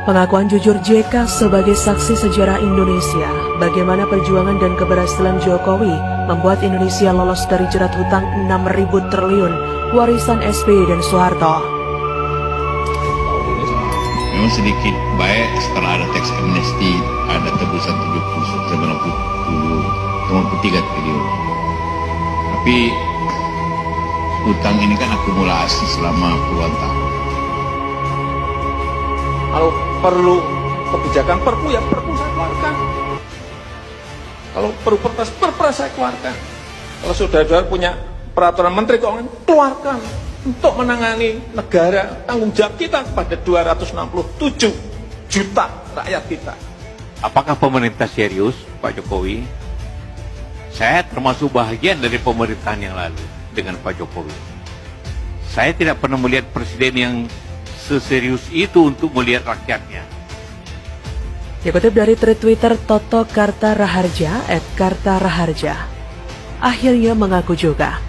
Pengakuan jujur JK sebagai saksi sejarah Indonesia, bagaimana perjuangan dan keberhasilan Jokowi membuat Indonesia lolos dari jerat hutang 6.000 triliun warisan SBY dan Soeharto. Memang sedikit baik setelah ada teks amnesti, ada tebusan 93 triliun. Tapi hutang ini kan akumulasi selama puluhan tahun. Kalau perlu kebijakan perpu, ya perpu saya keluarkan. Kalau perlu perpres saya keluarkan. Kalau saudara-saudara punya peraturan menteri keuangan, keluarkan. Untuk menangani negara, tanggung jawab kita kepada 267 juta rakyat kita. Apakah pemerintah serius, Pak Jokowi? Saya termasuk bahagian dari pemerintahan yang lalu dengan Pak Jokowi. Saya tidak pernah melihat presiden yang seserius itu untuk melihat rakyatnya. Dikutip dari tweet Twitter Toto Kartaraharja @Kartaraharja, akhirnya mengaku juga.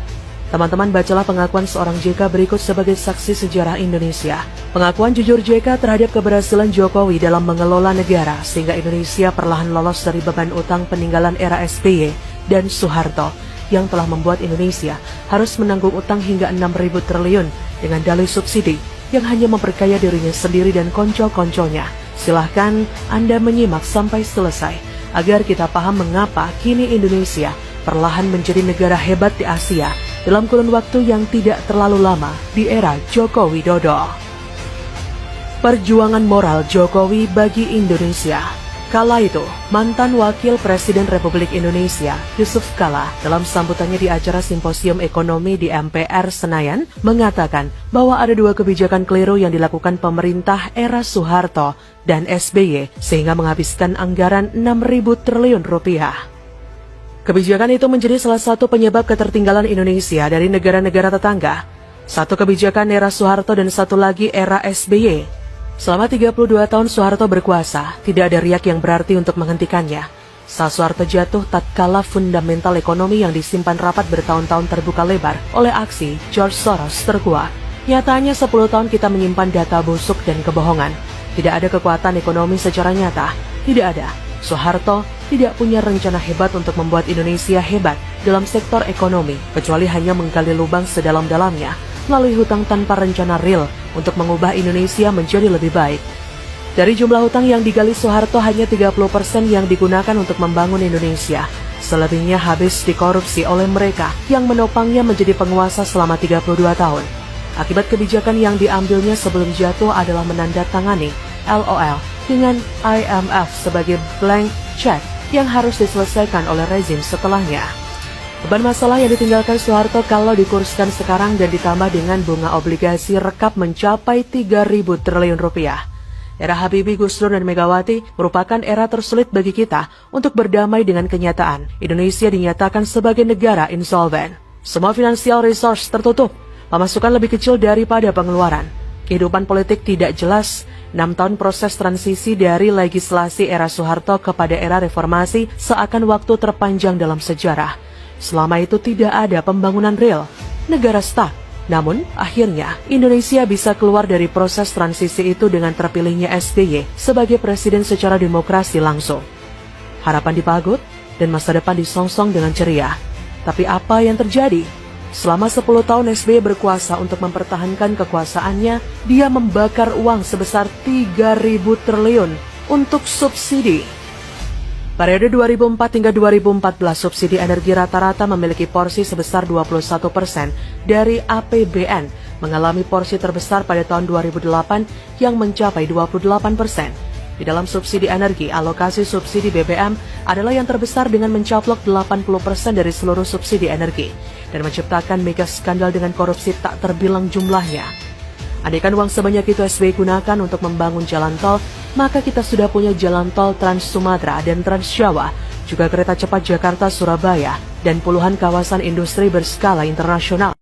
Teman-teman, bacalah pengakuan seorang JK berikut sebagai saksi sejarah Indonesia. Pengakuan jujur JK terhadap keberhasilan Jokowi dalam mengelola negara sehingga Indonesia perlahan lolos dari beban utang peninggalan era SBY dan Soeharto yang telah membuat Indonesia harus menanggung utang hingga 6.000 triliun dengan dalih subsidi yang hanya memperkaya dirinya sendiri dan konco-konconya. Silahkan Anda menyimak sampai selesai agar kita paham mengapa kini Indonesia perlahan menjadi negara hebat di Asia dalam kurun waktu yang tidak terlalu lama di era Joko Widodo. Perjuangan moral Jokowi bagi Indonesia. Kala itu, mantan Wakil Presiden Republik Indonesia, Yusuf Kala, dalam sambutannya di acara Simposium Ekonomi di MPR Senayan, mengatakan bahwa ada dua kebijakan keliru yang dilakukan pemerintah era Soeharto dan SBY, sehingga menghabiskan anggaran 6.000 triliun rupiah. Kebijakan itu menjadi salah satu penyebab ketertinggalan Indonesia dari negara-negara tetangga. Satu kebijakan era Soeharto dan satu lagi era SBY. Selama 32 tahun Soeharto berkuasa, tidak ada riak yang berarti untuk menghentikannya. Saat Soeharto jatuh, tatkala fundamental ekonomi yang disimpan rapat bertahun-tahun terbuka lebar oleh aksi George Soros terkuat. Nyatanya 10 tahun kita menyimpan data busuk dan kebohongan. Tidak ada kekuatan ekonomi secara nyata. Tidak ada. Soeharto tidak punya rencana hebat untuk membuat Indonesia hebat dalam sektor ekonomi, kecuali hanya menggali lubang sedalam-dalamnya melalui hutang tanpa rencana real untuk mengubah Indonesia menjadi lebih baik. Dari jumlah hutang yang digali Soeharto, hanya 30% yang digunakan untuk membangun Indonesia. Selebihnya habis dikorupsi oleh mereka yang menopangnya menjadi penguasa selama 32 tahun. Akibat kebijakan yang diambilnya sebelum jatuh adalah menandatangani LOL dengan IMF sebagai blank check yang harus diselesaikan oleh rezim setelahnya. Beban masalah yang ditinggalkan Soeharto kalau dikurskan sekarang dan ditambah dengan bunga obligasi rekap mencapai 3.000 triliun rupiah. Era Habibie, Gus Dur, dan Megawati merupakan era tersulit bagi kita untuk berdamai dengan kenyataan. Indonesia dinyatakan sebagai negara insolven. Semua financial resource tertutup, pemasukan lebih kecil daripada pengeluaran. Kehidupan politik tidak jelas. 6 tahun proses transisi dari legislasi era Soeharto kepada era reformasi seakan waktu terpanjang dalam sejarah. Selama itu tidak ada pembangunan real, negara stuck. Namun, akhirnya Indonesia bisa keluar dari proses transisi itu dengan terpilihnya SBY sebagai presiden secara demokrasi langsung. Harapan dipagut dan masa depan disongsong dengan ceria. Tapi apa yang terjadi? Selama 10 tahun SBY berkuasa untuk mempertahankan kekuasaannya, dia membakar uang sebesar 3.000 triliun untuk subsidi. Periode 2004 hingga 2014, subsidi energi rata-rata memiliki porsi sebesar 21% dari APBN, mengalami porsi terbesar pada tahun 2008 yang mencapai 28%. Di dalam subsidi energi, alokasi subsidi BBM adalah yang terbesar dengan mencaplok 80% dari seluruh subsidi energi dan menciptakan mega skandal dengan korupsi tak terbilang jumlahnya. Andaikan uang sebanyak itu SBY gunakan untuk membangun jalan tol, maka kita sudah punya jalan tol Trans Sumatera dan Trans Jawa, juga kereta cepat Jakarta-Surabaya, dan puluhan kawasan industri berskala internasional.